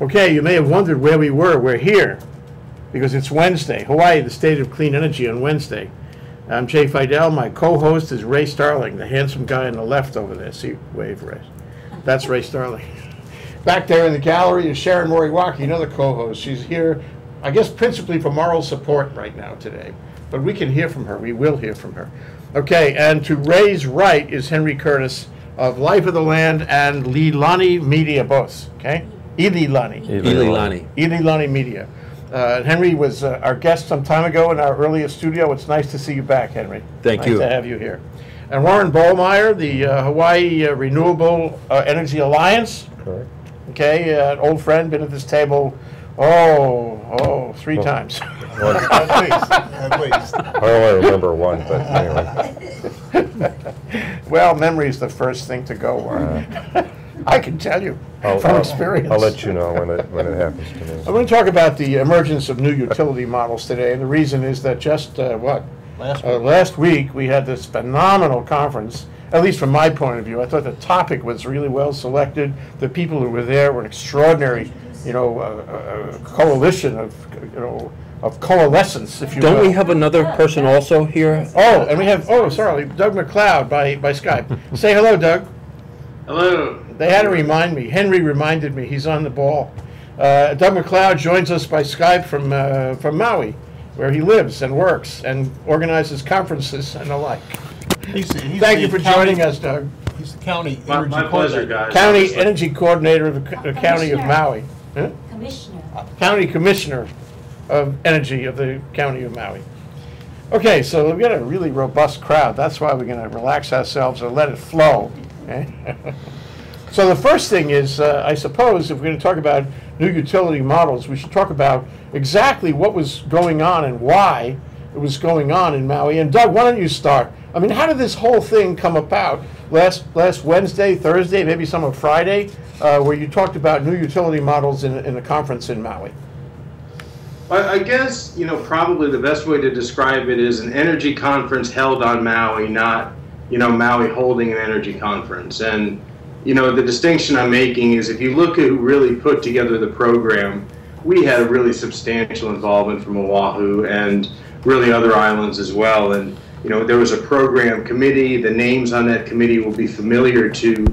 Okay, you may have wondered where we were. We're here because it's Wednesday. Hawaii, the state of clean energy on Wednesday. I'm Jay Fidel. My co-host is Ray Starline, the handsome guy on the left over there. See, wave, Ray. That's Ray Starline. Back there in the gallery is Sharon Moriwaki, another co-host. She's here, I guess, principally for moral support right now today. But we can hear from her. We will hear from her. Okay, and to Ray's right is Henry Curtis of Life of the Land and Leilani Media, both. Okay? Leilani Media. Henry was our guest some time ago in our earliest studio. It's nice to see you back, Henry. Thank you. Nice to have you here. And Warren Bollmeier, the Hawaii Renewable Energy Alliance. Correct. Okay, an old friend, been at this table, three times. At least. I only remember one, but anyway. Well, memory's the first thing to go, Warren. I can tell you from experience. I'll let you know when it happens to me. I'm going to talk about the emergence of new utility models today, and the reason is that just, last week we had this phenomenal conference, at least from my point of view. I thought the topic was really well selected. The people who were there were an extraordinary, coalition of coalescence, if you will. Don't we have another person also here? Oh, and we have, Doug McLeod by Skype. Say hello, Doug. Hello. They had to remind me. Henry reminded me. He's on the ball. Doug McLeod joins us by Skype from Maui, where he lives and works and organizes conferences and the like. Thank you for joining us, Doug. He's the county energy energy pleasure, guys. County energy coordinator of the county of Maui. Huh? Commissioner. County commissioner of energy of the county of Maui. Okay, so we've got a really robust crowd. That's why we're going to relax ourselves and let it flow. Okay? So the first thing is, I suppose, if we're going to talk about new utility models, we should talk about exactly what was going on and why it was going on in Maui. And Doug, why don't you start? I mean, how did this whole thing come about? Last Wednesday, Thursday, maybe some of Friday, where you talked about new utility models in a conference in Maui. I guess, probably the best way to describe it is an energy conference held on Maui, not, Maui holding an energy conference. And, the distinction I'm making is if you look at who really put together the program, we had a really substantial involvement from Oahu and really other islands as well. And, there was a program committee. The names on that committee will be familiar to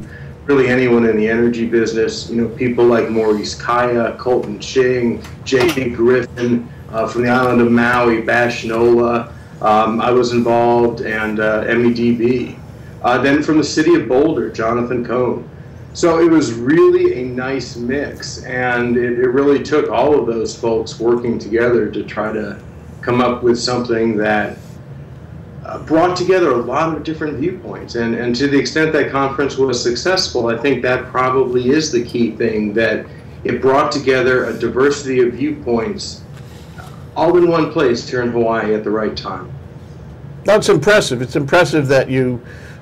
really anyone in the energy business. People like Maurice Kaya, Colton Ching, Jay Griffin from the island of Maui, Bash Nola. I was involved, and MEDB. Then from the city of Boulder, Jonathan Cohn. So it was really a nice mix, and it really took all of those folks working together to try to come up with something that brought together a lot of different viewpoints. And to the extent that conference was successful, I think that probably is the key thing, that it brought together a diversity of viewpoints all in one place here in Hawaii at the right time. That's impressive. It's impressive that you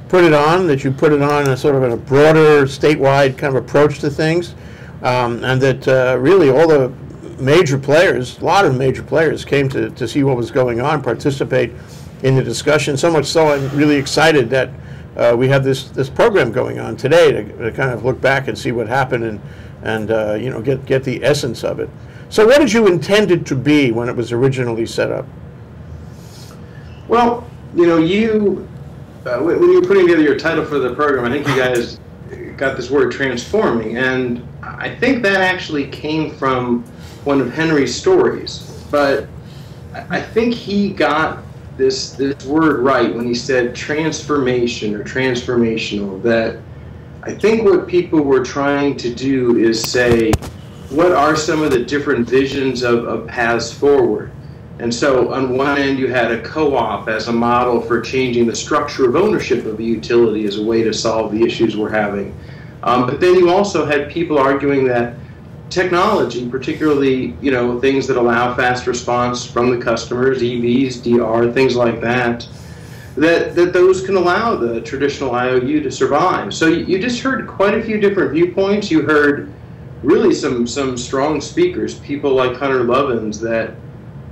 put it on a sort of a broader statewide kind of approach to things, and that really all the major players, a lot of major players came to see what was going on, participate in the discussion. So much so I'm really excited that we have this program going on today to kind of look back and see what happened and get the essence of it. So what did you intend it to be when it was originally set up? Well, when you were putting together your title for the program, I think you guys got this word transforming, and I think that actually came from one of Henry's stories. But I think he got this word right when he said transformation or transformational. That I think what people were trying to do is say, what are some of the different visions of paths forward? And so on one end you had a co-op as a model for changing the structure of ownership of the utility as a way to solve the issues we're having. But then you also had people arguing that technology, particularly things that allow fast response from the customers, EVs, DR, things like that, that those can allow the traditional IOU to survive. So you just heard quite a few different viewpoints. You heard really some strong speakers, people like Hunter Lovins that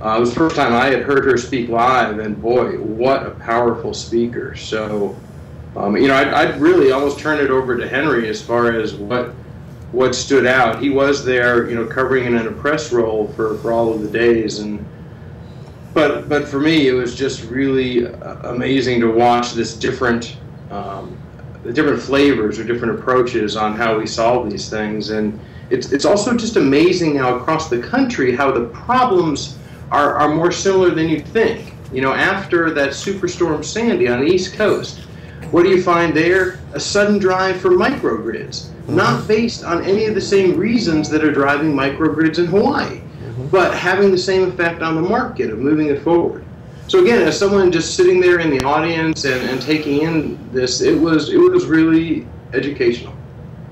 it was the first time I had heard her speak live, and boy, what a powerful speaker. So, I'd really almost turn it over to Henry as far as what what stood out. He was there, covering in a press role for all of the days, but for me, it was just really amazing to watch this different flavors or different approaches on how we solve these things. And it's also just amazing how across the country how the problems are more similar than you'd think. After that Superstorm Sandy on the East Coast, what do you find there? A sudden drive for microgrids, not based on any of the same reasons that are driving microgrids in Hawaii, but having the same effect on the market of moving it forward. So again, as someone just sitting there in the audience and taking in this, it was really educational.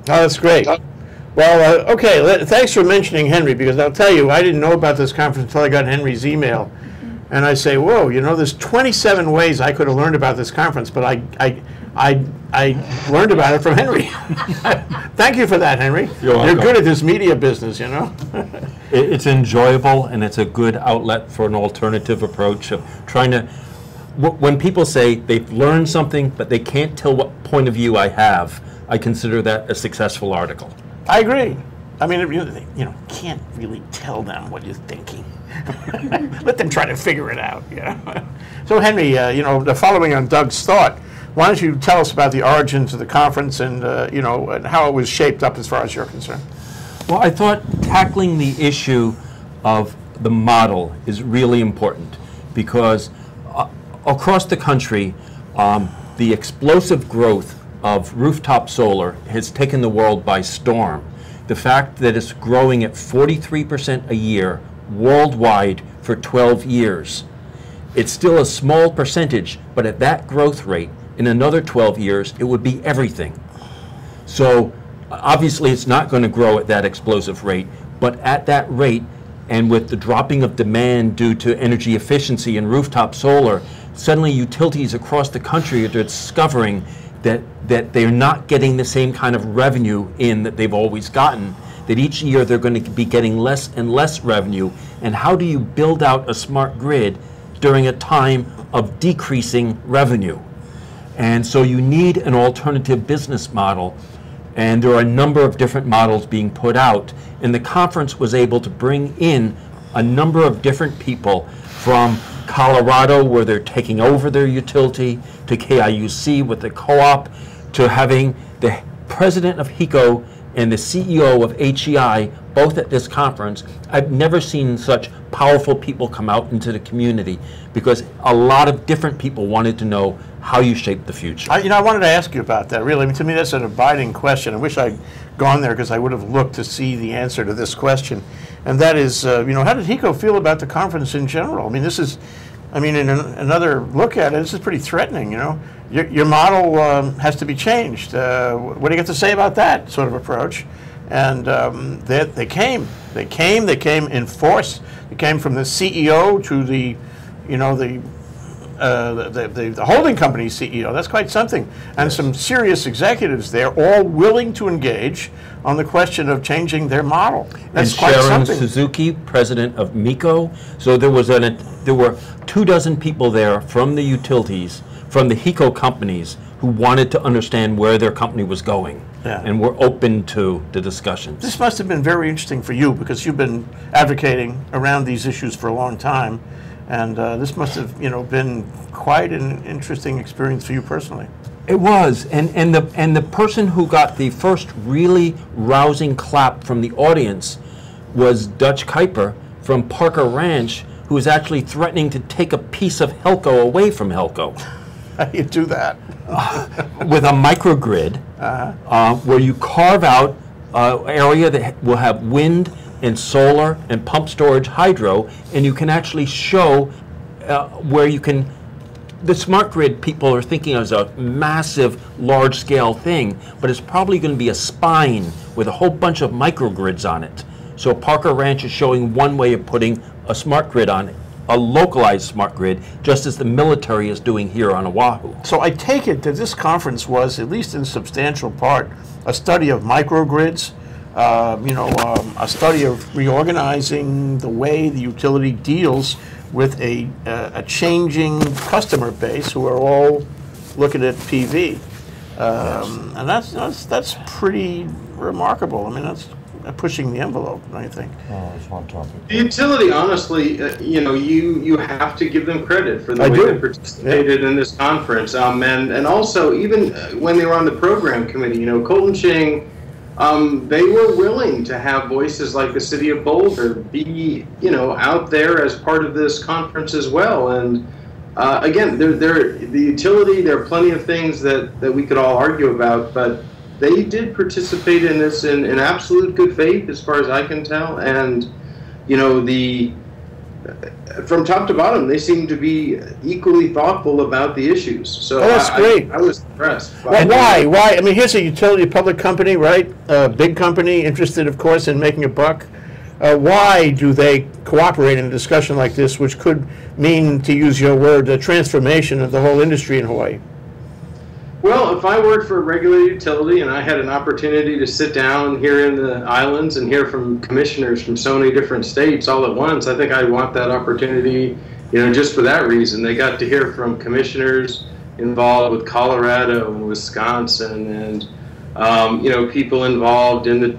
Oh, that's great. Well, okay, thanks for mentioning Henry, because I'll tell you, I didn't know about this conference until I got Henry's email. And I say, whoa, there's 27 ways I could have learned about this conference, but I learned about it from Henry. Thank you for that, Henry. You're good at this media business, It's enjoyable, and it's a good outlet for an alternative approach of trying to, when people say they've learned something, but they can't tell what point of view I have, I consider that a successful article. I agree. I mean, can't really tell them what you're thinking. Let them try to figure it out. So, Henry, following on Doug's thought, why don't you tell us about the origins of the conference and and how it was shaped up as far as you're concerned? Well, I thought tackling the issue of the model is really important because across the country, the explosive growth of rooftop solar has taken the world by storm. The fact that it's growing at 43% a year worldwide for 12 years. It's still a small percentage, but at that growth rate, in another 12 years, it would be everything. So obviously it's not going to grow at that explosive rate, but at that rate, and with the dropping of demand due to energy efficiency and rooftop solar, suddenly utilities across the country are discovering that they're not getting the same kind of revenue in that they've always gotten, that each year they're going to be getting less and less revenue. And how do you build out a smart grid during a time of decreasing revenue? And so you need an alternative business model. And there are a number of different models being put out. And the conference was able to bring in a number of different people from Colorado, where they're taking over their utility, to KIUC with the co-op, to having the president of HECO and the CEO of HEI both at this conference. I've never seen such powerful people come out into the community because a lot of different people wanted to know how you shape the future. I wanted to ask you about that, really. I mean, to me, that's an abiding question. I wish I'd gone there because I would have looked to see the answer to this question. And that is, how did HECO feel about the conference in general? I mean, this is, in another look at it, this is pretty threatening, Your model has to be changed. What do you got to say about that sort of approach? And they came in force. They came from the CEO to the holding company CEO. That's quite something. And some serious executives there, all willing to engage on the question of changing their model. That's and quite Sharon something. Suzuki, president of MECO. So there were 24 people there from the utilities, from the HECO companies, who wanted to understand where their company was going. Yeah. And were open to the discussions. This must have been very interesting for you because you've been advocating around these issues for a long time. And this must have, been quite an interesting experience for you personally. It was, and the person who got the first really rousing clap from the audience was Dutch Kuiper from Parker Ranch, who was actually threatening to take a piece of Helco away from Helco. How do you do that? With a microgrid, where you carve out an area that will have wind and solar and pump storage hydro, and you can actually show where you can. The smart grid people are thinking of as a massive, large-scale thing, but it's probably going to be a spine with a whole bunch of microgrids on it. So Parker Ranch is showing one way of putting a smart grid on it, a localized smart grid, just as the military is doing here on Oahu. So I take it that this conference was, at least in substantial part, a study of microgrids, a study of reorganizing the way the utility deals with a changing customer base who are all looking at PV. And that's pretty remarkable. I mean, that's pushing the envelope, don't you think? Oh, it's one topic. The utility, honestly, you have to give them credit for the way they participated in this conference. And also, even when they were on the program committee, Colton Ching, they were willing to have voices like the City of Boulder be, out there as part of this conference as well. And again, the utility, there are plenty of things that we could all argue about, but they did participate in this in absolute good faith, as far as I can tell. And, from top to bottom, they seem to be equally thoughtful about the issues. So that's great. I was impressed. Well, why? I mean, here's a utility public company, right? A big company interested, of course, in making a buck. Why do they cooperate in a discussion like this, which could mean, to use your word, a transformation of the whole industry in Hawaii? Well, if I worked for a regulated utility and I had an opportunity to sit down here in the islands and hear from commissioners from so many different states all at once, I think I'd want that opportunity, just for that reason. They got to hear from commissioners involved with Colorado and Wisconsin and, people involved in the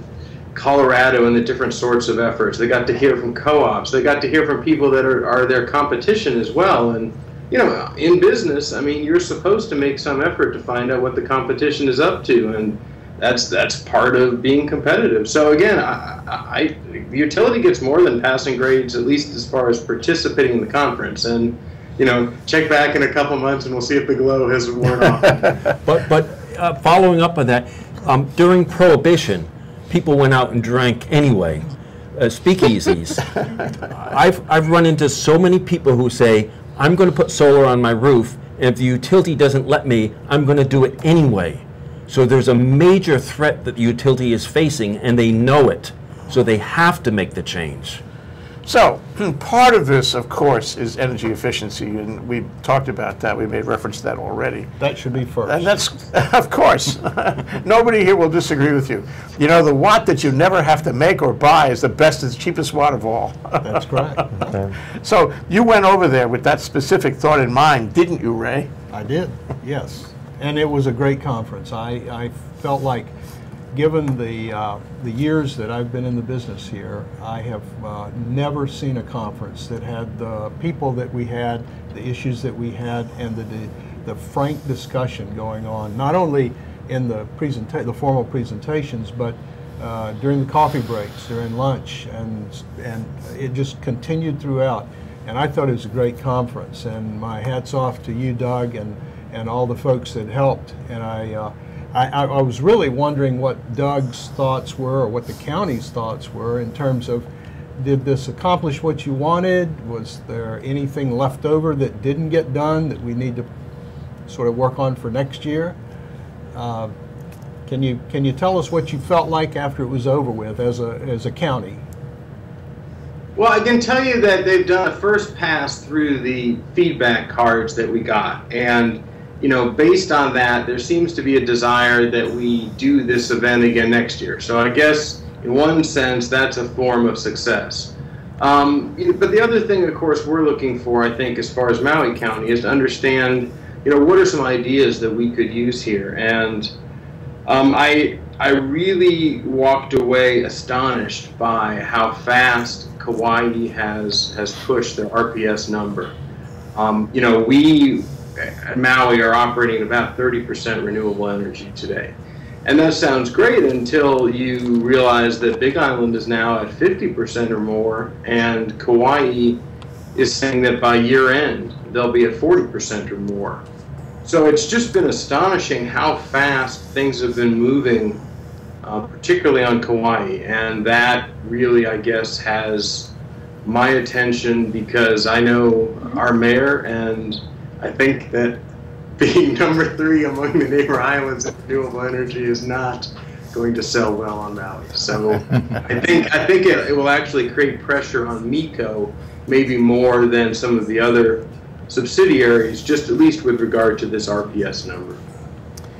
Colorado and the different sorts of efforts. They got to hear from co-ops. They got to hear from people that are their competition as well. And in business, I mean, you're supposed to make some effort to find out what the competition is up to, and that's part of being competitive. So again, the utility gets more than passing grades, at least as far as participating in the conference. And check back in a couple months, and we'll see if the glow has worn off. But following up on that, during Prohibition, people went out and drank anyway. Speakeasies. I've run into so many people who say, I'm going to put solar on my roof, and if the utility doesn't let me, I'm going to do it anyway. So there's a major threat that the utility is facing, and they know it. So they have to make the change. So part of this, of course, is energy efficiency, and we talked about that. We made reference to that already. That should be first. And that's, of course, nobody here will disagree with you. The watt that you never have to make or buy is the best and cheapest watt of all. That's correct. Okay. So you went over there with that specific thought in mind, didn't you, Ray? I did, yes. And it was a great conference. I felt like, given the years that I've been in the business here, I have never seen a conference that had the people that we had, the issues that we had, and the frank discussion going on, not only in the formal presentations, but during the coffee breaks, during lunch, and it just continued throughout. And I thought it was a great conference, and my hat's off to you, Doug, and all the folks that helped. And I was really wondering what Doug's thoughts were, or what the county's thoughts were, in terms of, did this accomplish what you wanted? Was there anything left over that didn't get done that we need to sort of work on for next year? Can you tell us what you felt like after it was over with as a county? Well, I can tell you that they've done a first pass through the feedback cards that we got, and based on that, there seems to be a desire that we do this event again next year. So I guess, in one sense, that's a form of success. But the other thing, of course, we're looking for, I think, as far as Maui County, is to understand, what are some ideas that we could use here. And I really walked away astonished by how fast Kauai has pushed their RPS number. We at Maui are operating about 30% renewable energy today. And that sounds great until you realize that Big Island is now at 50% or more, and Kauai is saying that by year end, they'll be at 40% or more. So it's just been astonishing how fast things have been moving, particularly on Kauai. And that really, I guess, has my attention, because I know our mayor, and I think that being number 3 among the neighbor islands of renewable energy is not going to sell well on Maui. So I think it will actually create pressure on MECO, maybe more than some of the other subsidiaries, just at least with regard to this RPS number.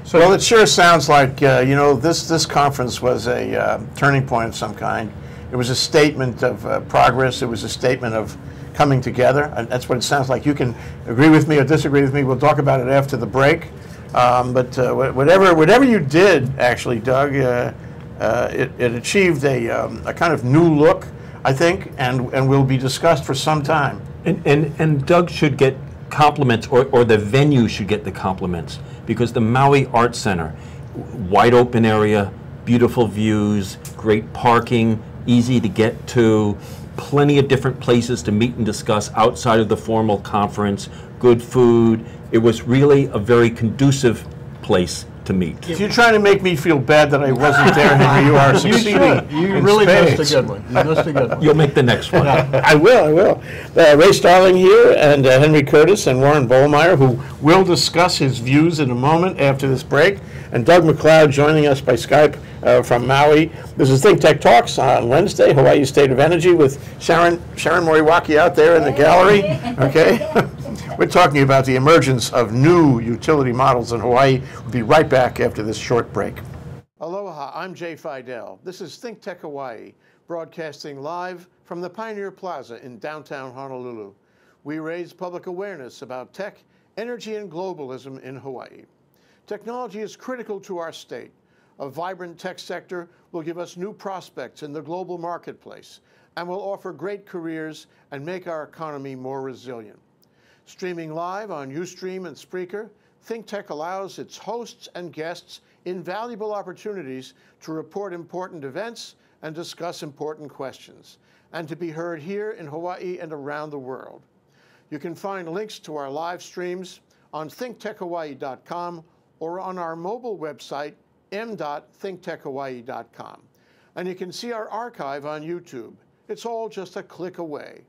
So, well, it sure sounds like this conference was a turning point of some kind. It was a statement of progress. It was a statement of coming together. And that's what it sounds like. You can agree with me or disagree with me. We'll talk about it after the break. Whatever you did, actually, Doug, it achieved a kind of new look, I think, and will be discussed for some time. And Doug should get compliments, or the venue should get the compliments, because the Maui Art Center, wide open area, beautiful views, great parking, easy to get to, plenty of different places to meet and discuss outside of the formal conference, good food. It was really a very conducive place to meet. If you're trying to make me feel bad that I wasn't there, Henry, you are succeeding. You really missed a good one. You missed a good one. You'll make the next one. I will. Ray Starline here, and Henry Curtis and Warren Bollmeier, who will discuss his views in a moment after this break, and Doug McLeod joining us by Skype from Maui. This is ThinkTech Talks on Wednesday, Hawaii State of Energy, with Sharon Moriwaki out there in the gallery. Okay. We're talking about the emergence of new utility models in Hawaii. We'll be right back after this short break. Aloha, I'm Jay Fidel. This is ThinkTech Hawaii, broadcasting live from the Pioneer Plaza in downtown Honolulu. We raise public awareness about tech, energy, and globalism in Hawaii. Technology is critical to our state. A vibrant tech sector will give us new prospects in the global marketplace and will offer great careers and make our economy more resilient. Streaming live on Ustream and Spreaker, ThinkTech allows its hosts and guests invaluable opportunities to report important events and discuss important questions, and to be heard here in Hawaii and around the world. You can find links to our live streams on thinktechhawaii.com or on our mobile website, m.thinktechhawaii.com. And you can see our archive on YouTube. It's all just a click away.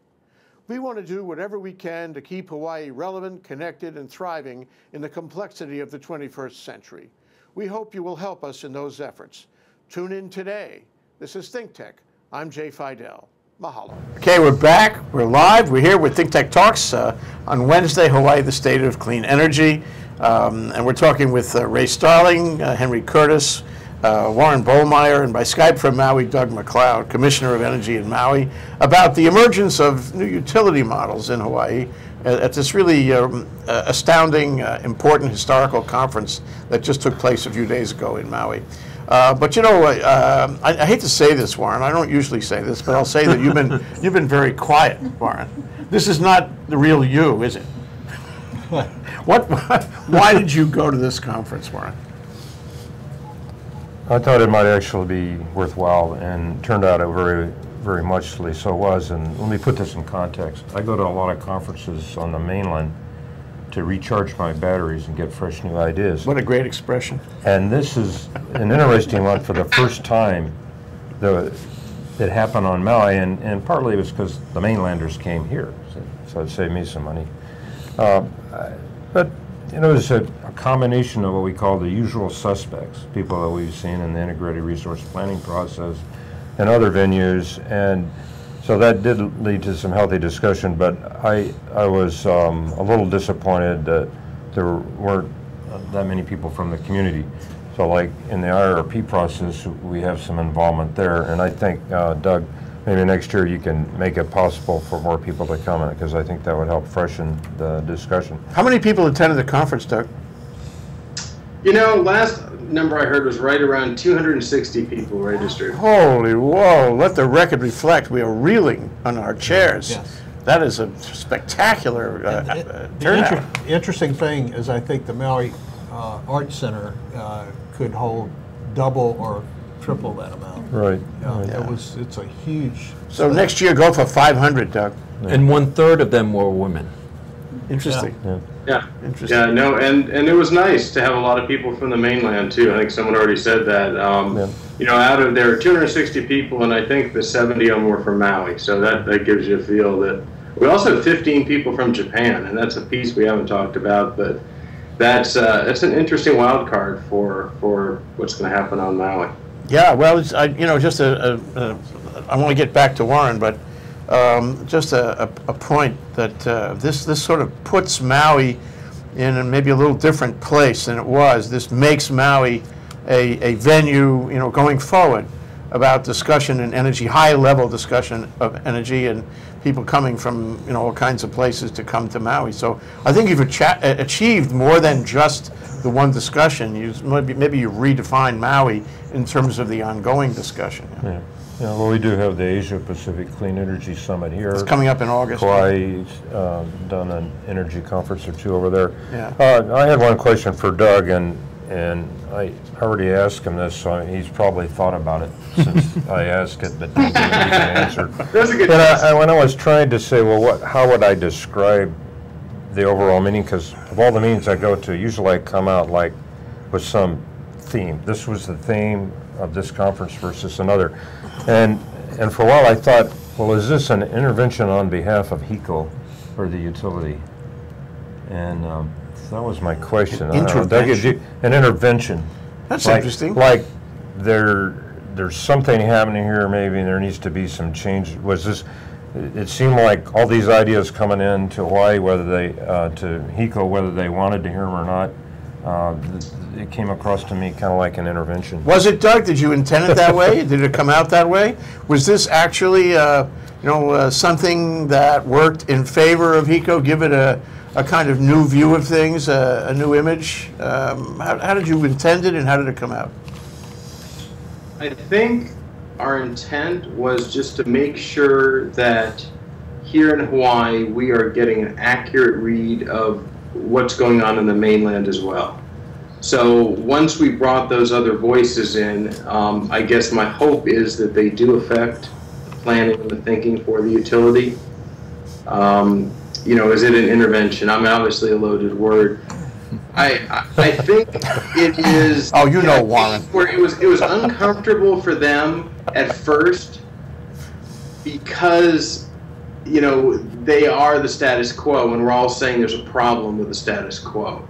We want to do whatever we can to keep Hawaii relevant, connected, and thriving in the complexity of the 21st century. We hope you will help us in those efforts. Tune in today. This is ThinkTech. I'm Jay Fidel. Mahalo. Okay, we're back. We're live. We're here with ThinkTech Talks on Wednesday, Hawaii, the State of Clean Energy. And we're talking with Ray Starline, Henry Curtis, Warren Bollmeier, and by Skype from Maui, Doug McLeod, Commissioner of Energy in Maui, about the emergence of new utility models in Hawaii at this really astounding, important historical conference that just took place a few days ago in Maui. But you know, I hate to say this, Warren. I don't usually say this, but I'll say that you've been very quiet, Warren. This is not the real you, is it? Why did you go to this conference, Warren? I thought it might actually be worthwhile, and turned out it very muchly so was. And let me put this in context. I go to a lot of conferences on the mainland to recharge my batteries and get fresh new ideas. What a great expression. And this is an interesting one. For the first time, it happened on Maui, and partly it was because the mainlanders came here, so it saved me some money. But you know, it's a combination of what we call the usual suspects, people that we've seen in the integrated resource planning process and other venues, and so that did lead to some healthy discussion. But I was a little disappointed that there weren't that many people from the community. So like in the IRP process, we have some involvement there, and I think, Doug, maybe next year you can make it possible for more people to come in, because I think that would help freshen the discussion. How many people attended the conference, Doug? You know, last number I heard was right around 260 people registered. Holy whoa, let the record reflect. We are reeling on our chairs. Yes. That is a spectacular turnout. The interesting thing is I think the Maui Art Center could hold double or triple that amount. Right. It's a huge. So next year, go for 500, Doug. And 1/3 of them were women. Interesting. Yeah. Interesting. Yeah, no, and it was nice to have a lot of people from the mainland too. I think someone already said that. You know, out of there 260 people, and I think the 70 of them were from Maui. So that gives you a feel that we also have 15 people from Japan, and that's a piece we haven't talked about, but that's an interesting wild card for what's going to happen on Maui. Yeah, well, it's, you know, just I want to get back to Warren, but just a point that this sort of puts Maui in maybe a little different place than it was. This makes Maui a venue, you know, going forward, about discussion and energy, high-level discussion of energy, and people coming from all kinds of places to come to Maui. So I think you've achieved more than just the one discussion. Maybe you redefined Maui in terms of the ongoing discussion. Yeah. Yeah, well, we do have the Asia Pacific Clean Energy Summit here. It's coming up in August. Kauai's done an energy conference or two over there. Yeah. I had one question for Doug, and I already asked him this, so he's probably thought about it since I asked it, but he didn't answer. That's a good question. When I was trying to say, well, how would I describe the overall meeting? Because of all the meetings I go to, usually I come out like with some theme. This was the theme of this conference versus another. And for a while I thought, well, is this an intervention on behalf of HECO or the utility? And that was my question. Intervention. An intervention. That's interesting. Like there's something happening here, maybe, and there needs to be some change. Was this? It seemed like all these ideas coming in to Hawaii, whether they to HECO, whether they wanted to hear them or not. It came across to me kind of like an intervention. Was it, Doug? Did you intend it that way? Did it come out that way? Was this actually, something that worked in favor of HECO? Give it a kind of new view of things, a new image. How did you intend it, and how did it come out? I think our intent was just to make sure that here in Hawaii we are getting an accurate read of what's going on in the mainland as well. So once we brought those other voices in, I guess my hope is that they do affect the planning and the thinking for the utility. Is it an intervention? I'm obviously a loaded word. I think it is. Oh, Warren. Where it was uncomfortable for them at first because they are the status quo, and we're all saying there's a problem with the status quo.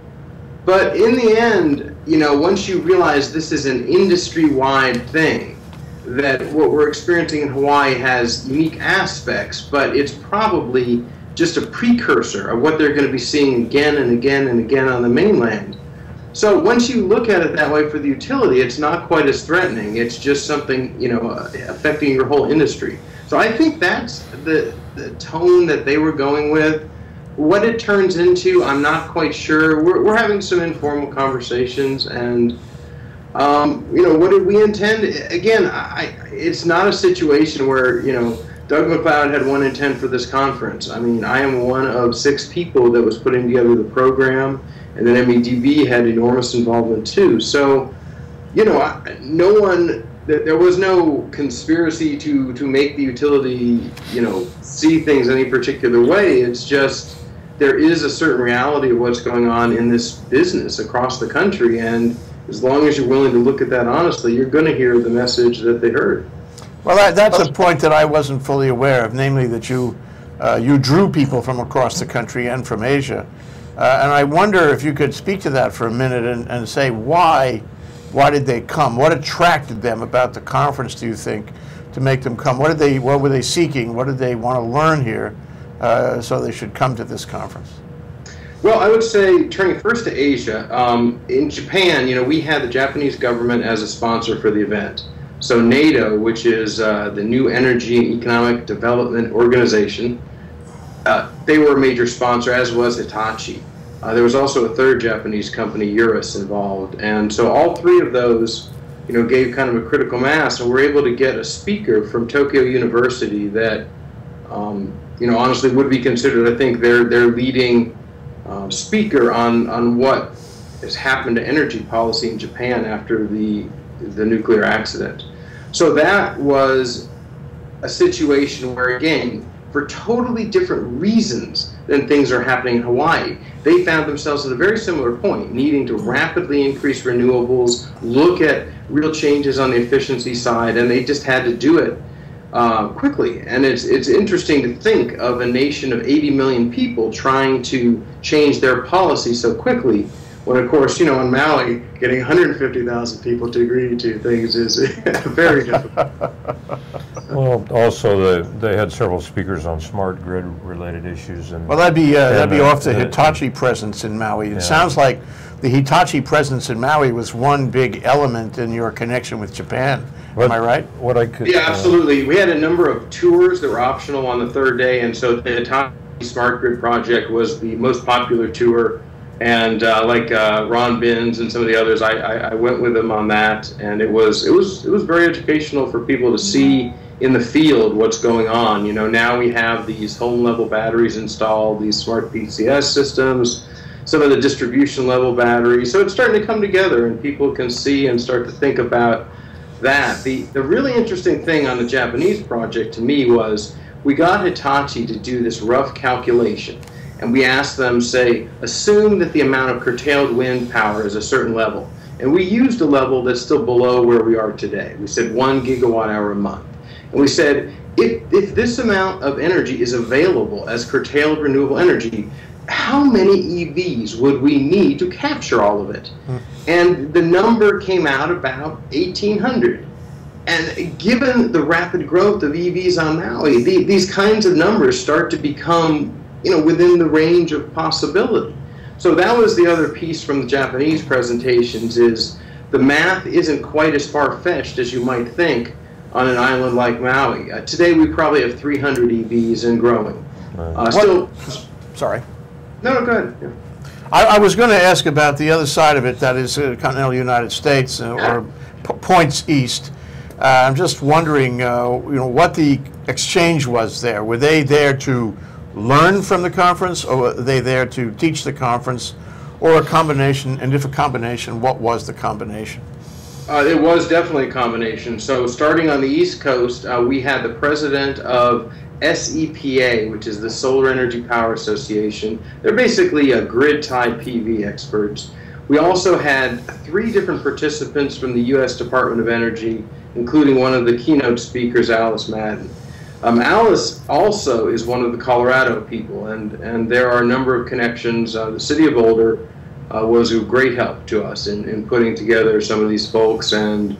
But in the end, once you realize this is an industry-wide thing, that what we're experiencing in Hawaii has unique aspects, but it's probably just a precursor of what they're going to be seeing again and again and again on the mainland. So once you look at it that way for the utility, it's not quite as threatening. It's just something, affecting your whole industry. So I think that's the tone that they were going with. What it turns into, I'm not quite sure. We're having some informal conversations, and what did we intend? Again, it's not a situation where Doug McLeod had one intent for this conference. I mean, I am one of 6 people that was putting together the program, and then MEDB had enormous involvement too. So, there was no conspiracy to make the utility, see things any particular way. It's just there is a certain reality of what's going on in this business across the country, and as long as you're willing to look at that honestly, you're going to hear the message that they heard. Well, that's a point that I wasn't fully aware of, namely that you drew people from across the country and from Asia. And I wonder if you could speak to that for a minute and say why did they come? What attracted them about the conference, do you think, to make them come? What were they seeking? What did they want to learn here so they should come to this conference? Well, I would say, turning first to Asia, in Japan, we had the Japanese government as a sponsor for the event. So NATO, which is the New Energy and Economic Development Organization, they were a major sponsor, as was Hitachi. There was also a third Japanese company, Eurus, involved. And so all 3 of those, gave kind of a critical mass, and we're able to get a speaker from Tokyo University that, honestly would be considered, I think, their leading speaker on what has happened to energy policy in Japan after the nuclear accident. So that was a situation where, again, for totally different reasons than things are happening in Hawaii, they found themselves at a very similar point, needing to rapidly increase renewables, look at real changes on the efficiency side, and they just had to do it quickly. And it's interesting to think of a nation of 80 million people trying to change their policy so quickly, when, of course, on Maui, getting 150,000 people to agree to things is very difficult. Well, also they had several speakers on smart grid related issues, and Well, that'd be off the and Hitachi presence in Maui. It Yeah. sounds like the Hitachi presence in Maui was one big element in your connection with Japan. Am I right? What I could, Yeah, absolutely. We had a number of tours that were optional on the third day, and so the Hitachi Smart Grid project was the most popular tour. And like Ron Binns and some of the others, I went with them on that, and it was very educational for people to see in the field what's going on. You know, now we have these home level batteries installed, these smart PCS systems, some of the distribution level batteries. So it's starting to come together, and people can see and start to think about that. The really interesting thing on the Japanese project to me was we got Hitachi to do this rough calculation. And we asked them, say, assume that the amount of curtailed wind power is a certain level. And we used a level that's still below where we are today. We said 1 gigawatt hour a month. And we said, if this amount of energy is available as curtailed renewable energy, how many EVs would we need to capture all of it? And the number came out about 1,800. And given the rapid growth of EVs on Maui, these kinds of numbers start to become, you know, within the range of possibility. So that was the other piece from the Japanese presentations, is the math isn't quite as far-fetched as you might think on an island like Maui. Today we probably have 300 EVs and growing. Sorry. No, go ahead. Yeah. I was going to ask about the other side of it, that is continental United States or points east. I'm just wondering, you know, what the exchange was there. Were they there to learn from the conference, or were they there to teach the conference, or a combination? And if a combination, what was the combination? It was definitely a combination. So starting on the East Coast, we had the president of SEPA, which is the Solar Energy Power Association. They're basically grid-tied PV experts. We also had 3 different participants from the U.S. Department of Energy, including one of the keynote speakers, Alice Madden. Alice also is one of the Colorado people, and there are a number of connections. The city of Boulder was a great help to us in putting together some of these folks, and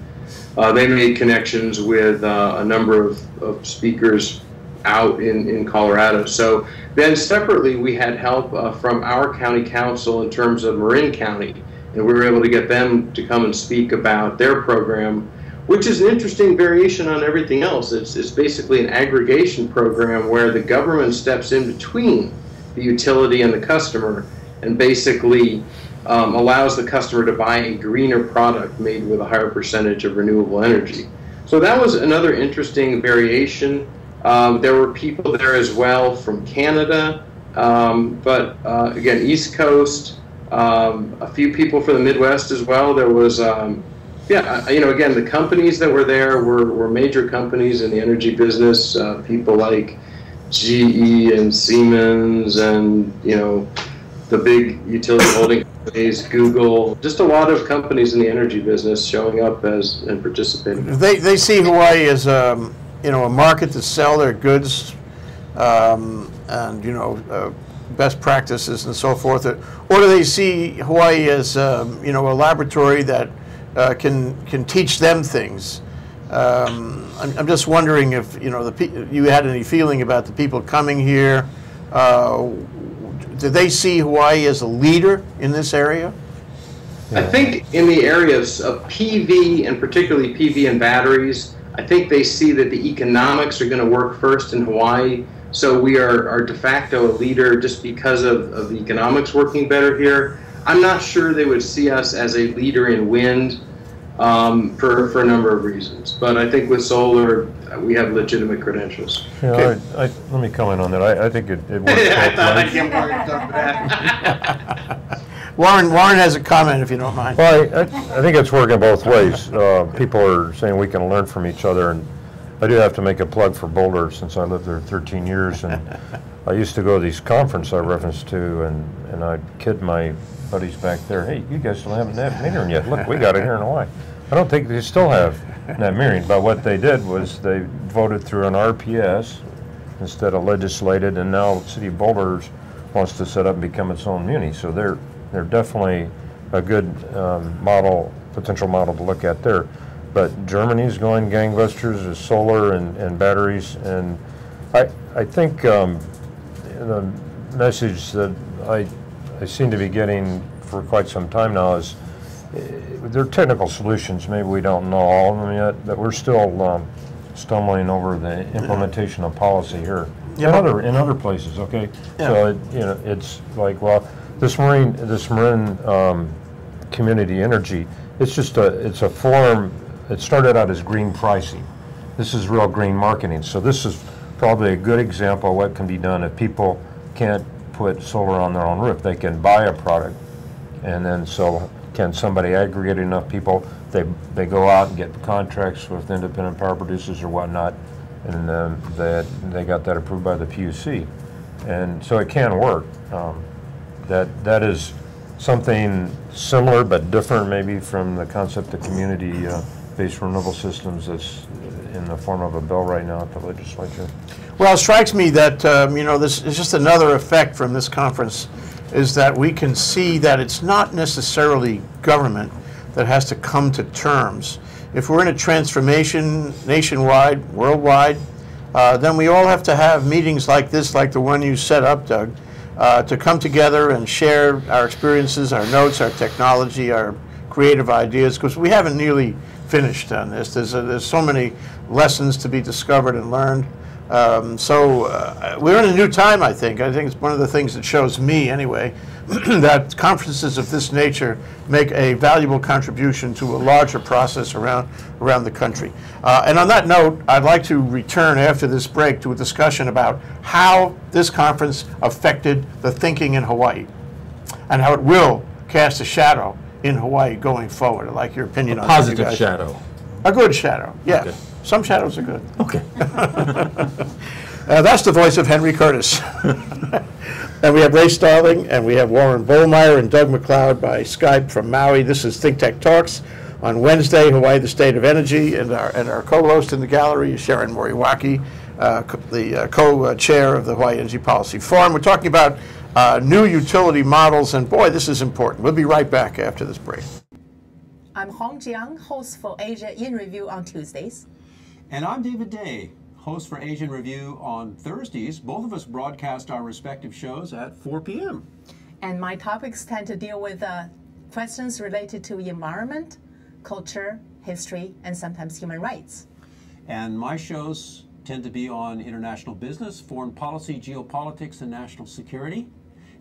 they made connections with a number of speakers out in Colorado. So then separately we had help from our county council in terms of Marin County, and we were able to get them to come and speak about their program, which is an interesting variation on everything else. It's basically an aggregation program where the government steps in between the utility and the customer and basically allows the customer to buy a greener product made with a higher percentage of renewable energy. So that was another interesting variation. There were people there as well from Canada, but again, East Coast, a few people from the Midwest as well. There was yeah, you know, again, the companies that were there were major companies in the energy business, people like GE and Siemens and, you know, the big utility holding companies, Google, just a lot of companies in the energy business showing up as and participating. They see Hawaii as, you know, a market to sell their goods and, you know, best practices and so forth, or do they see Hawaii as, you know, a laboratory that can teach them things? I'm just wondering if, you know, you had any feeling about the people coming here. Do they see Hawaii as a leader in this area? I think in the areas of PV, and particularly PV and batteries, I think they see that the economics are going to work first in Hawaii. So we are de facto a leader just because of the economics working better here. I'm not sure they would see us as a leader in wind for a number of reasons. But I think with solar, we have legitimate credentials. Yeah, Okay. let me comment on that. I think it works I both thought I'd ways. get Mark to talk to that. Warren has a comment, if you don't mind. Well, I think it's working both ways. People are saying we can learn from each other, and I do have to make a plug for Boulder since I lived there 13 years, and I used to go to these conferences I referenced to, and I'd kid my buddies back there, hey, you guys still haven't net metering yet. Look, we got it here in Hawaii. I don't think they still have net metering, but what they did was they voted through an RPS instead of legislated, and now the city of Boulder wants to set up and become its own muni. So they're definitely a good potential model to look at there. but Germany's going gangbusters with solar and batteries, and I think the message that I seem to be getting for quite some time now is there are technical solutions. Maybe we don't know all of them yet, but we're still stumbling over the implementation of policy here. Yeah. In other places, okay. Yeah. So it's like, well, this marine community energy. It's a form. It started out as green pricing. This is real green marketing. So this is probably a good example of what can be done if people can't put solar on their own roof. They can buy a product, and then so can somebody aggregate enough people? They go out and get contracts with independent power producers or whatnot, and they got that approved by the PUC, and so it can work. That is something similar but different maybe from the concept of community-based renewable systems that's in the form of a bill right now at the legislature. Well, it strikes me that, this is just another effect from this conference, is that we can see that it's not necessarily government that has to come to terms. If we're in a transformation nationwide, worldwide, then we all have to have meetings like this, like the one you set up, Doug, to come together and share our experiences, our notes, our technology, our creative ideas, because we haven't nearly finished on this. There's so many lessons to be discovered and learned. We're in a new time, I think. I think it's one of the things that shows me, anyway, that conferences of this nature make a valuable contribution to a larger process around the country. And on that note, I'd like to return after this break to a discussion about how this conference affected the thinking in Hawaii and how it will cast a shadow in Hawaii going forward. I'd like your opinion on that, you guys. Positive shadow. A good shadow, yeah. Okay. Some shadows are good. Okay. That's the voice of Henry Curtis. And we have Ray Starline, and we have Warren Bollmeier and Doug McLeod by Skype from Maui. This is ThinkTech Talks on Wednesday, Hawaii, the State of Energy, and our co-host in the gallery is Sharon Moriwaki, the co-chair of the Hawaii Energy Policy Forum. We're talking about new utility models, and boy, this is important. We'll be right back after this break. I'm Hong Jiang, host for Asia in Review on Tuesdays. And I'm David Day, host for Asian Review on Thursdays. Both of us broadcast our respective shows at 4 p.m. And my topics tend to deal with questions related to environment, culture, history, and sometimes human rights. And my shows tend to be on international business, foreign policy, geopolitics, and national security.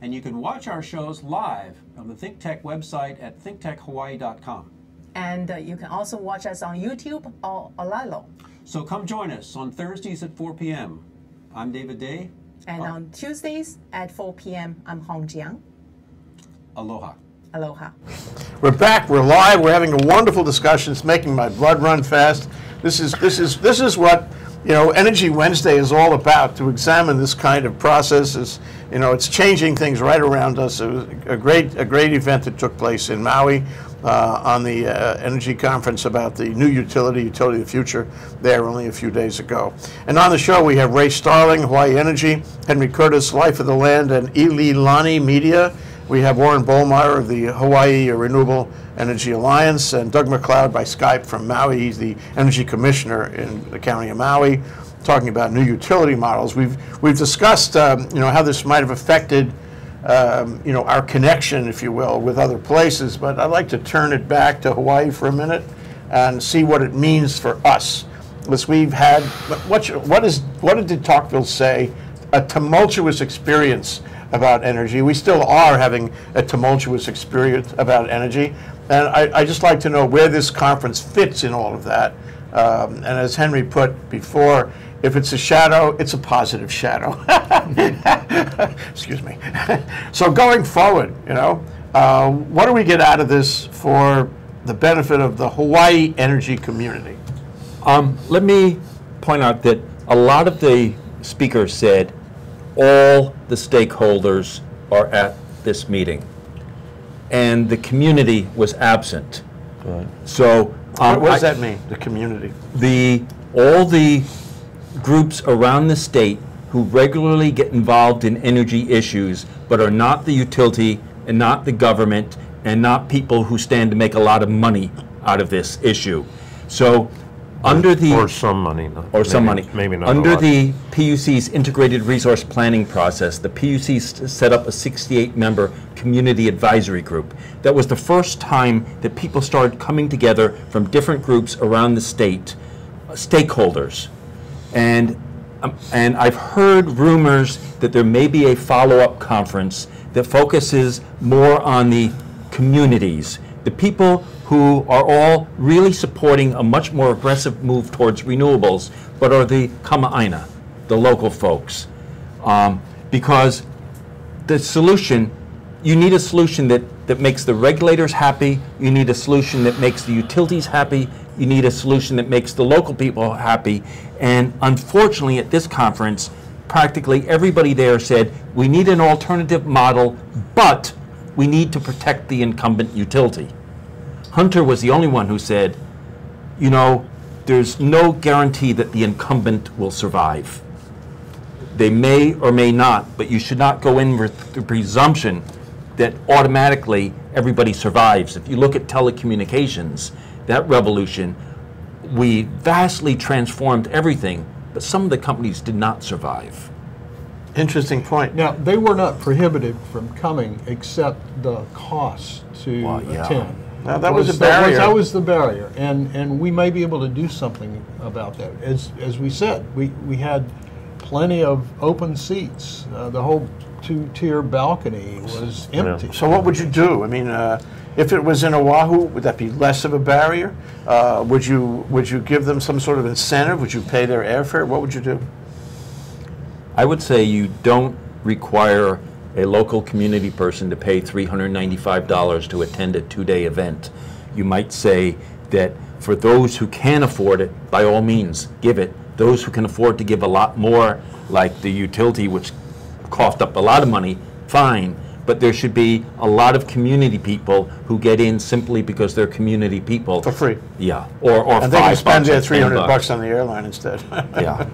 And you can watch our shows live on the ThinkTech website at thinktechhawaii.com. And you can also watch us on YouTube or Olalo. So come join us on Thursdays at 4 p.m. I'm David Day. And on Tuesdays at 4 p.m., I'm Hong Jiang. Aloha. Aloha. We're back. We're live. We're having a wonderful discussion. It's making my blood run fast. This is what Energy Wednesday is all about. To examine this kind of process is, it's changing things right around us. It was a great event that took place in Maui. On the energy conference about the new utility of the future there only a few days ago. And on the show we have Ray Starline, Hawaii Energy, Henry Curtis, Life of the Land, and Ililani Media. We have Warren Bollmeier of the Hawaii Renewable Energy Alliance, and Doug McLeod by Skype from Maui. He's the Energy Commissioner in the County of Maui, talking about new utility models. We've discussed how this might have affected our connection, if you will, with other places, but I'd like to turn it back to Hawaii for a minute and see what it means for us. Because we've had, what did Tocqueville say? A tumultuous experience about energy. We still are having a tumultuous experience about energy, and I just like to know where this conference fits in all of that. And as Henry put before, if it's a shadow, it's a positive shadow. Excuse me. So going forward, what do we get out of this for the benefit of the Hawaii energy community? Let me point out that a lot of the speakers said all the stakeholders are at this meeting, and the community was absent. Right. So what does that mean, the community? All the groups around the state who regularly get involved in energy issues but are not the utility and not the government and not people who stand to make a lot of money out of this issue. So under the Or some money. or some money. Maybe not a Under lot. the PUC's integrated resource planning process, the PUC set up a 68-member community advisory group. That was the first time that people started coming together from different groups around the state, stakeholders. And I've heard rumors that there may be a follow-up conference that focuses more on the communities, the people who are all really supporting a much more aggressive move towards renewables, but are the kama'aina, the local folks. Because the solution, you need a solution that makes the regulators happy, you need a solution that makes the utilities happy, you need a solution that makes the local people happy. And unfortunately at this conference, practically everybody there said, we need an alternative model, but we need to protect the incumbent utility. Hunter was the only one who said, you know, there's no guarantee that the incumbent will survive. They may or may not, but you should not go in with the presumption that automatically everybody survives. If you look at telecommunications, that revolution, we vastly transformed everything, but some of the companies did not survive. Interesting point. Now, they were not prohibited from coming except the cost to Well, yeah. attend. Now, that was a barrier. That was the barrier, and we may be able to do something about that. As we said, we had plenty of open seats. The whole two-tier balcony was empty. So what would you do? I mean, if it was in Oahu, would that be less of a barrier? Would you give them some sort of incentive? Would you pay their airfare? What would you do? I would say you don't require a local community person to pay $395 to attend a two-day event. You might say that for those who can afford it, by all means, give it. Those who can afford to give a lot more, like the utility, which coughed up a lot of money, fine. But there should be a lot of community people who get in simply because they're community people. For free. Yeah, or And they can spend their $5 or $10 $300 on the airline instead. Yeah.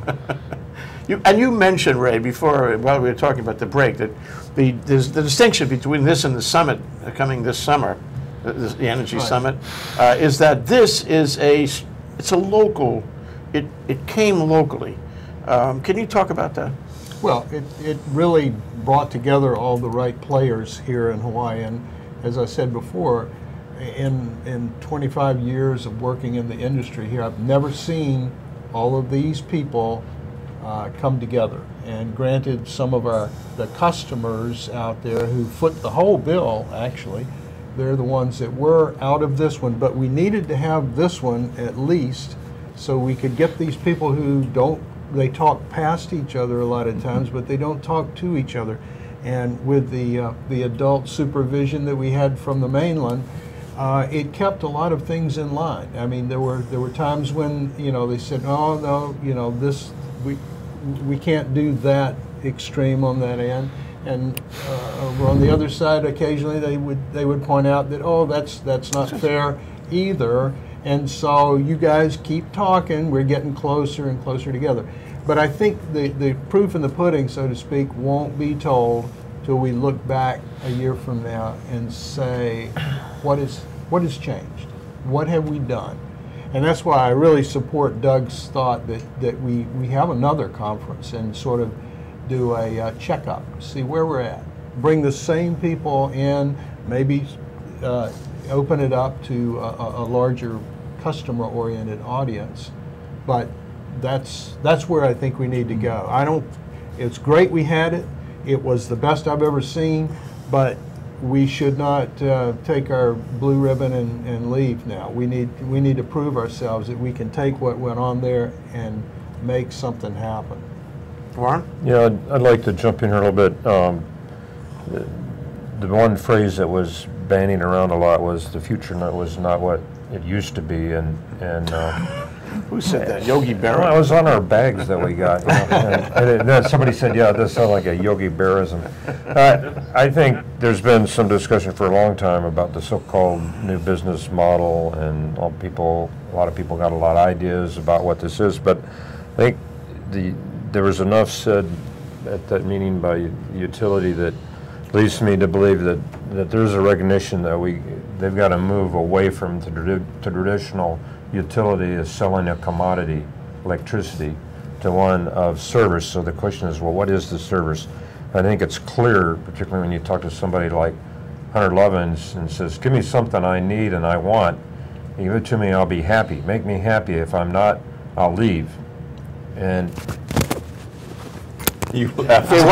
You mentioned, Ray, before, while we were talking about the break, that there's the distinction between this and the summit coming this summer, the Energy Summit, is that this is it's a local, it came locally. Can you talk about that? Well, it really brought together all the right players here in Hawaii, and as I said before, in 25 years of working in the industry here, I've never seen all of these people come together. And granted, some of the customers out there who foot the whole bill, actually, they're the ones that were out of this one, but we needed to have this one at least so we could get these people who they talk past each other a lot of times, but they don't talk to each other. And with the adult supervision that we had from the mainland, it kept a lot of things in line. I mean, there were times when, you know, they said, oh no, you know, this we can't do that extreme on that end. And over on the other side, occasionally they would point out that, oh, that's not fair either. And so you guys keep talking. We're getting closer and closer together. But I think the proof in the pudding, so to speak, won't be told till we look back a year from now and say, what has changed? What have we done? And that's why I really support Doug's thought that we have another conference and sort of do a checkup, see where we're at. Bring the same people in, maybe open it up to a larger customer-oriented audience. But that's where I think we need to go. It's great we had it. It was the best I've ever seen, but we should not take our blue ribbon and leave now. We need to prove ourselves that we can take what went on there and make something happen. Warren? Yeah, I'd like to jump in here a little bit. The one phrase that was bandied around a lot was the future was not what it used to be, and Who said that? Yogi Berra? well, it was on our bags that we got. You know, and then somebody said, yeah, it does sound like a Yogi Berraism. I think there's been some discussion for a long time about the so-called new business model, and a lot of people got a lot of ideas about what this is, but I think there was enough said at that meeting by utility that leads me to believe that there's a recognition that they've got to move away from the traditional utility is selling a commodity, electricity, to one of service. So the question is, well, what is the service? I think it's clear, particularly when you talk to somebody like Hunter Lovins and says, give me something I need and I want, give it to me, I'll be happy. Make me happy. If I'm not, I'll leave. And You Okay,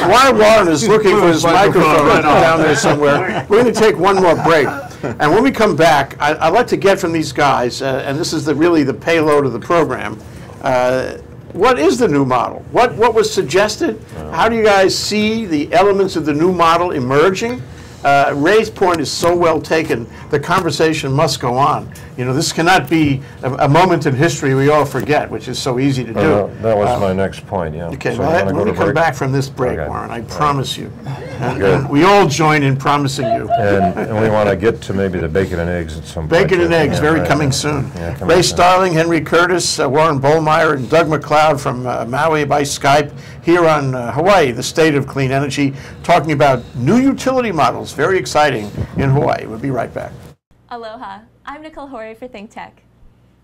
while Warren is looking for his microphone down there somewhere, we're going to take one more break. And when we come back, I'd like to get from these guys, and this is really the payload of the program, what is the new model? What was suggested? How do you guys see the elements of the new model emerging? Ray's point is so well taken. The conversation must go on. You know, this cannot be a moment in history we all forget, which is so easy to do. that was my next point, yeah. Okay, So well, you wanna when go we to come break? back from this break, Okay. Warren, I promise you. Good. And we all join in promising you. And we want to get to maybe the bacon and eggs at some point. Bacon and too. eggs, Yeah, very right, coming right. soon. Yeah, coming Ray soon. Starline, Henry Curtis, Warren Bollmeier, and Doug McLeod from Maui by Skype here on Hawaii, the state of clean energy, talking about new utility models. Very exciting in Hawaii. We'll be right back. Aloha, I'm Nicole Horry for ThinkTech.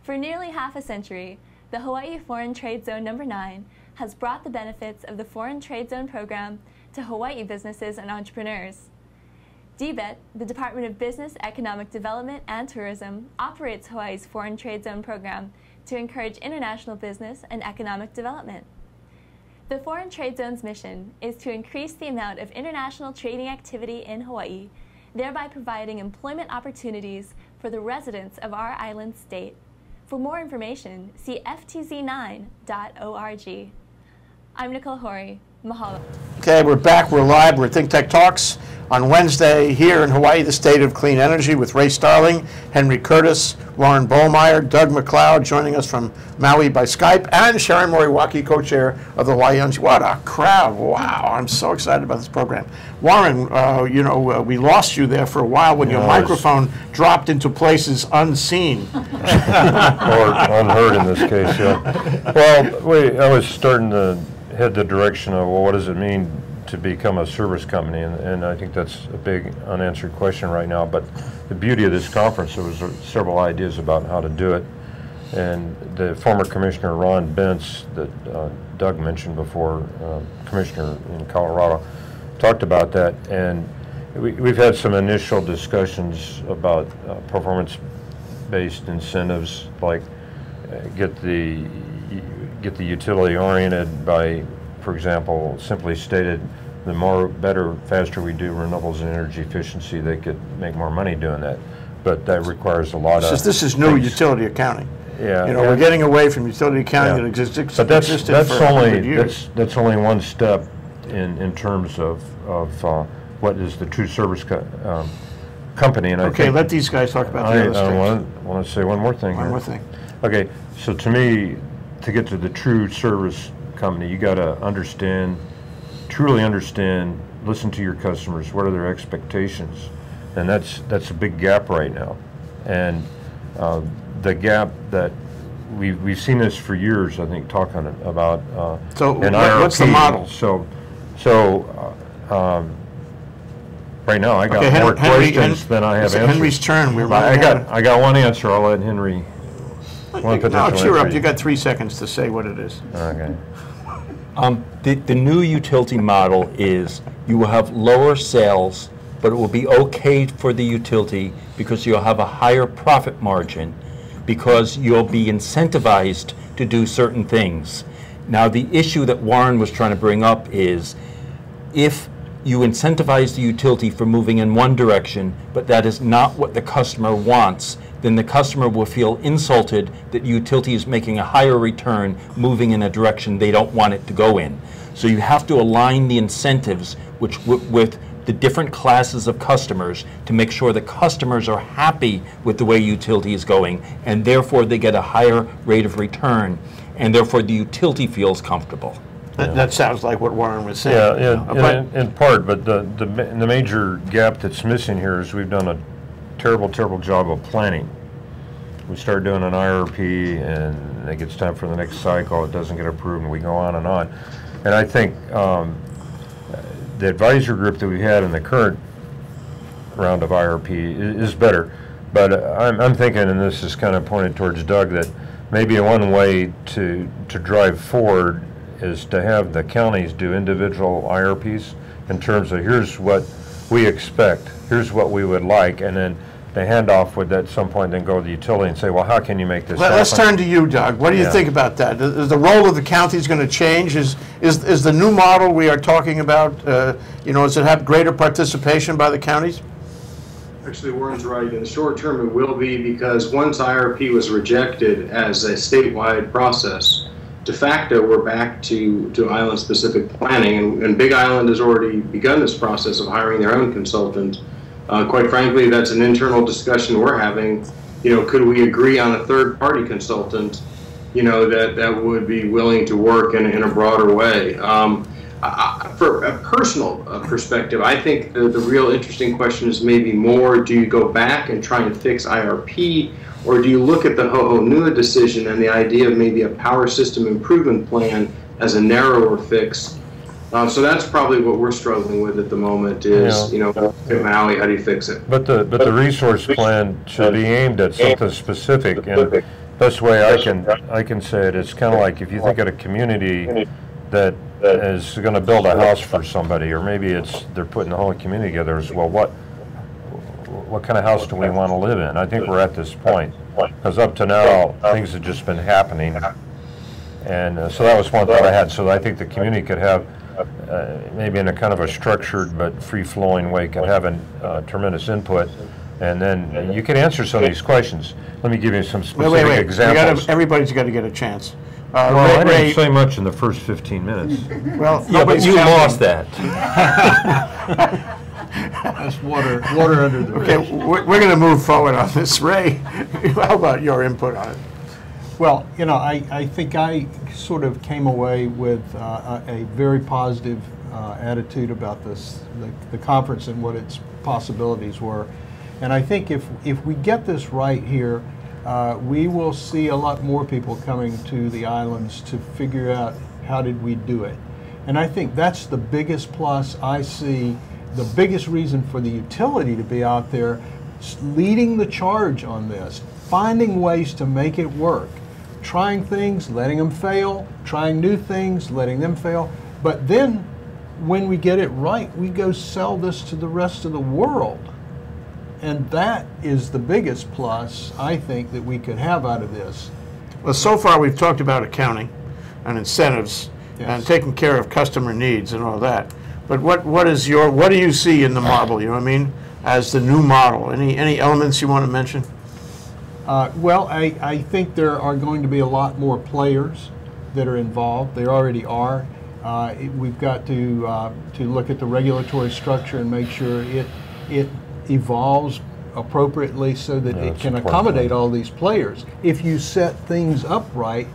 For nearly half a century, the Hawaii Foreign Trade Zone No. 9 has brought the benefits of the Foreign Trade Zone program to Hawaii businesses and entrepreneurs. DBET, the Department of Business, Economic Development and Tourism, operates Hawaii's Foreign Trade Zone program to encourage international business and economic development. The Foreign Trade Zone's mission is to increase the amount of international trading activity in Hawaii, thereby providing employment opportunities for the residents of our island state. For more information, see ftz9.org. I'm Nicole Horry. Mahalo. Okay, we're back. We're live. We're ThinkTech Talks on Wednesday here in Hawaii, the state of clean energy, with Ray Starline, Henry Curtis, Warren Bollmeier, Doug McLeod joining us from Maui by Skype, and Sharon Moriwaki, co-chair of the Hawaii. What a crowd. Wow, I'm so excited about this program. Warren, we lost you there for a while when your microphone dropped into places unseen. Or unheard in this case, yeah. Well, I was starting to head the direction of, well, what does it mean to become a service company? And I think that's a big unanswered question right now. But the beauty of this conference, there was several ideas about how to do it. And the former Commissioner Ron Bentz that Doug mentioned before, Commissioner in Colorado, talked about that. And we've had some initial discussions about performance-based incentives, like get the utility oriented by, for example, simply stated, the better, faster we do renewables and energy efficiency, they could make more money doing that. But that requires a lot of This is new things. utility accounting. Yeah, we're getting away from utility accounting that existed for 100 years. That's only one step in terms of what is the true service company. And Okay, let these guys talk about the other steps. I want to say one more thing. One more thing. Okay, so to me, to get to the true service company, you got to truly understand, listen to your customers. What are their expectations? And that's a big gap right now. And the gap that we've seen this for years, I think, talking about. So an what's the IRP. model? Right now I got Okay, more questions than I have it's answers. Henry's turn. I got one answer. I'll let Henry. One No, potential cheer up. answer. You got 3 seconds to say what it is. Okay. The new utility model is you will have lower sales, but it will be okay for the utility because you'll have a higher profit margin because you'll be incentivized to do certain things. Now, the issue that Warren was trying to bring up is if you incentivize the utility for moving in one direction, but that is not what the customer wants, then the customer will feel insulted that the utility is making a higher return moving in a direction they don't want it to go in. So you have to align the incentives with the different classes of customers to make sure the customers are happy with the way utility is going, and therefore they get a higher rate of return, and therefore the utility feels comfortable. That sounds like what Warren was saying. Yeah, in part, but the major gap that's missing here is we've done a terrible job of planning. We start doing an IRP and it gets time for the next cycle, it doesn't get approved, and we go on. And I think the advisor group that we had in the current round of IRP is better, But I'm thinking, and this is kind of pointed towards Doug, that maybe one way to drive forward is to have the counties do individual IRPs in terms of here's what we expect, here's what we would like, and then the handoff would at some point then go to the utility and say, well, how can you make this happen? Let's turn to you, Doug. What do you think about that? Is the role of the counties going to change? Is the new model we are talking about, does it have greater participation by the counties? Actually, Warren's right. In the short term, it will be, because once IRP was rejected as a statewide process, de facto, we're back to island-specific planning, and Big Island has already begun this process of hiring their own consultant. Quite frankly, that's an internal discussion we're having. Could we agree on a third-party consultant, that would be willing to work in a broader way? For a personal perspective, I think the real interesting question is maybe more, do you go back and try and fix IRP, or do you look at the Ho'onua decision and the idea of maybe a power system improvement plan as a narrower fix? So that's probably what we're struggling with at the moment is, at Maui, how do you fix it? But the resource plan should be aimed at something specific, and best way I can say it is kind of like if you think of a community that is going to build a house for somebody, or maybe they're putting the whole community together as well. What kind of house do we want to live in? I think we're at this point, because up to now things have just been happening, and so that was one thought I had. So I think the community could have maybe in a kind of a structured but free-flowing way could have a tremendous input, and then you can answer some of these questions. Let me give you some specific examples. Everybody's got to get a chance. Well, I didn't say much in the first 15 minutes. Well, yeah, but you lost that. That's water under the bridge. Okay, we're going to move forward on this. Ray, how about your input on it? Well, I think I sort of came away with a very positive attitude about the conference and what its possibilities were. And I think if we get this right here, we will see a lot more people coming to the islands to figure out how did we do it. And I think that's the biggest plus I see, the biggest reason for the utility to be out there leading the charge on this, finding ways to make it work, trying things, letting them fail, trying new things, letting them fail. But then when we get it right, we go sell this to the rest of the world. And that is the biggest plus, I think, that we could have out of this. Well, so far we've talked about accounting and incentives and taking care of customer needs and all that. But what do you see in the model, as the new model? Any elements you want to mention? Well, I think there are going to be a lot more players that are involved. There already are. We've got to look at the regulatory structure and make sure it evolves appropriately so that it can accommodate all these players. If you set things up right,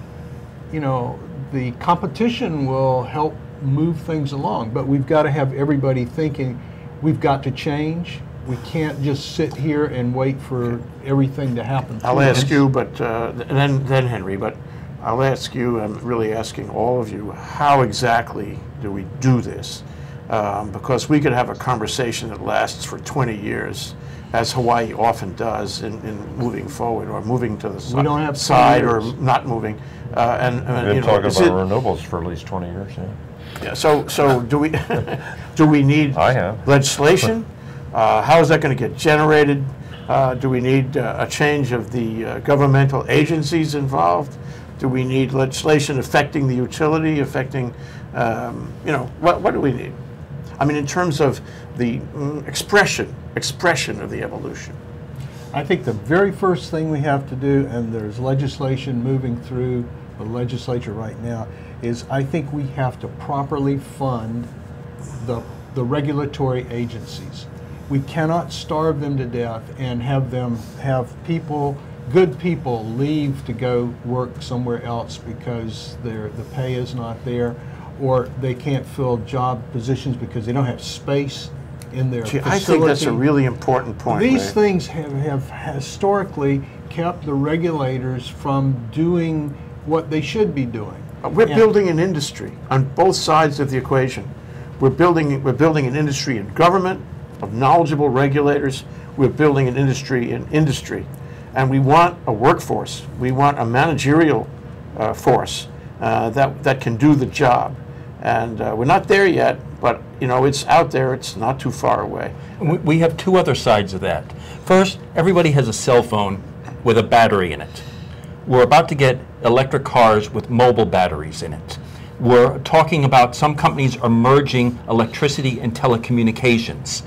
the competition will help move things along. But we've got to have everybody thinking we've got to change. We can't just sit here and wait for everything to happen. I'll ask you, but then Henry, but I'll ask you, I'm really asking all of you, how exactly do we do this? Because we could have a conversation that lasts for 20 years, as Hawaii often does in moving forward or moving to the side or not moving. We've been talking about renewables for at least 20 years. Yeah. So do we do we need legislation? How is that going to get generated? Do we need a change of the governmental agencies involved? Do we need legislation affecting the utility, affecting, what do we need? In terms of the expression of the evolution. I think the very first thing we have to do, and there's legislation moving through the legislature right now, is I think we have to properly fund the regulatory agencies. We cannot starve them to death and have good people leave to go work somewhere else because the pay is not there, or they can't fill job positions because they don't have space in their facility. I think that's a really important point. These things have historically kept the regulators from doing what they should be doing. We're building an industry on both sides of the equation. We're building an industry in government of knowledgeable regulators. we're building an industry in industry. And we want a workforce. We want a managerial force that can do the job. And we're not there yet, but you know, it's out there. It's not too far away. We have two other sides of that. First, everybody has a cell phone with a battery in it. We're about to get electric cars with mobile batteries in it. We're talking about some companies are merging electricity and telecommunications.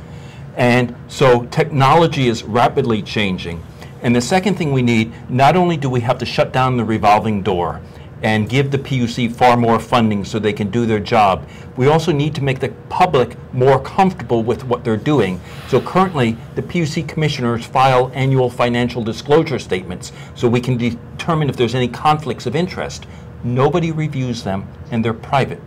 And so technology is rapidly changing. And the second thing we need, not only do we have to shut down the revolving door and give the PUC far more funding so they can do their job, we also need to make the public more comfortable with what they're doing. So currently, the PUC commissioners file annual financial disclosure statements so we can determine if there's any conflicts of interest. Nobody reviews them, and they're private.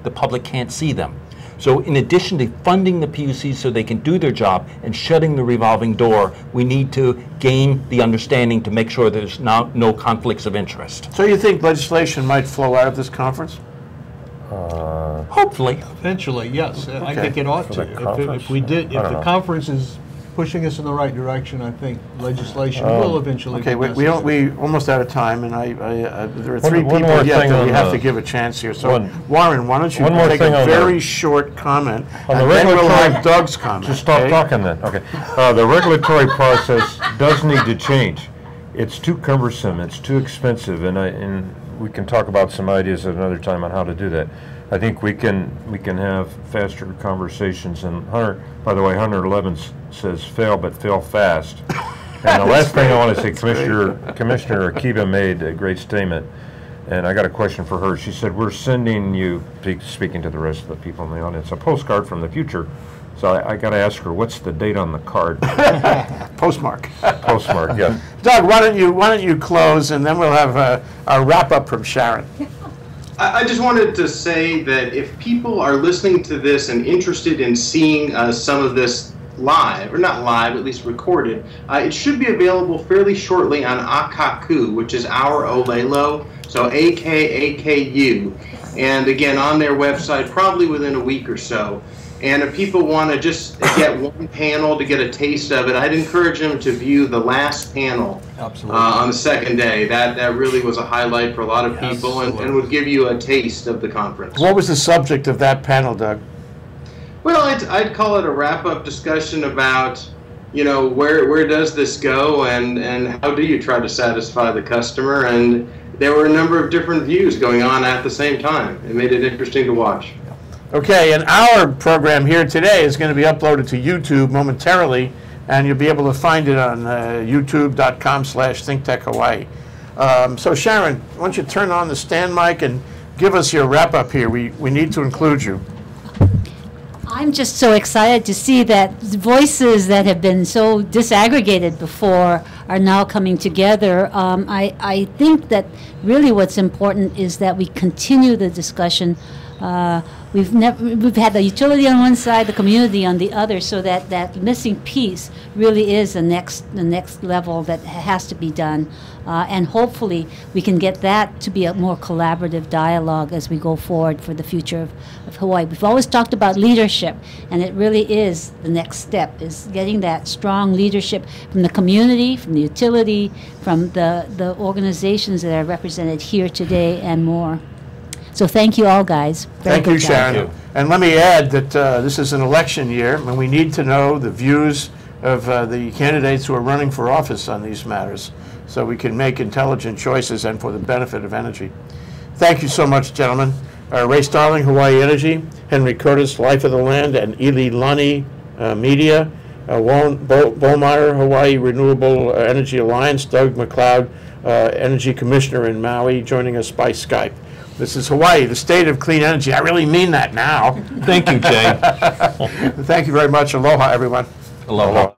The public can't see them. So in addition to funding the PUC so they can do their job and shutting the revolving door, we need to gain the understanding to make sure there's no conflicts of interest. So you think legislation might flow out of this conference? Hopefully. Eventually, yes. I Okay. think it ought For to. the conference? If we did, I if don't the know. conference is pushing us in the right direction, I think legislation will eventually Okay, be necessary. we almost out of time, and there are three One people more yet thing that we on have the- to give a chance here. So one- Warren, why don't you one more take thing a on the- very short comment, On the and then we'll regulatory- have Doug's comment. Just stop okay? talking then, okay. The regulatory process does need to change. It's too cumbersome, it's too expensive, and we can talk about some ideas at another time on how to do that. I think we can have faster conversations, and Hunter, by the way, Hunter Levens says fail, but fail fast. And the last thing I want to say, Commissioner Akiba made a great statement, and I got a question for her. She said, we're sending you, speaking to the rest of the people in the audience, a postcard from the future. So I got to ask her, what's the date on the card? Postmark. Postmark, yeah. Doug, why don't you close, and then we'll have a wrap up from Sharon. I just wanted to say that if people are listening to this and interested in seeing some of this live, or not live, at least recorded, it should be available fairly shortly on Akaku, which is our Olelo, so AKAKU, and again on their website probably within a week or so. And if people want to just get one panel to get a taste of it, I'd encourage them to view the last panel on the second day. That really was a highlight for a lot of people and would give you a taste of the conference. What was the subject of that panel, Doug? Well, I'd call it a wrap-up discussion about, you know, where does this go and how do you try to satisfy the customer? And there were a number of different views going on at the same time. It made it interesting to watch. Okay, and our program here today is going to be uploaded to YouTube momentarily, and you'll be able to find it on youtube.com/ThinkTechHawaii. So Sharon, why don't you turn on the stand mic and give us your wrap up here. We need to include you. I'm just so excited to see that voices that have been so disaggregated before are now coming together. I think that really what's important is that we continue the discussion. We've had the utility on one side, the community on the other, so that missing piece really is the next level that has to be done, and hopefully we can get that to be a more collaborative dialogue as we go forward for the future of Hawaii. We've always talked about leadership, and it really is the next step, is getting that strong leadership from the community, from the utility, from the organizations that are represented here today and more. So thank you all, guys. Very Thank you, good job. Sharon. And let me add that this is an election year, and we need to know the views of the candidates who are running for office on these matters so we can make intelligent choices and for the benefit of energy. Thank you so much, gentlemen. Ray Starline, Hawaii Energy, Henry Curtis, Life of the Land, and Eli Lani Media, Bollmeier, Hawaii Renewable Energy Alliance, Doug McLeod, Energy Commissioner in Maui, joining us by Skype. This is Hawaii, the state of clean energy. I really mean that now. Thank you, Jay. Thank you very much. Aloha, everyone. Aloha.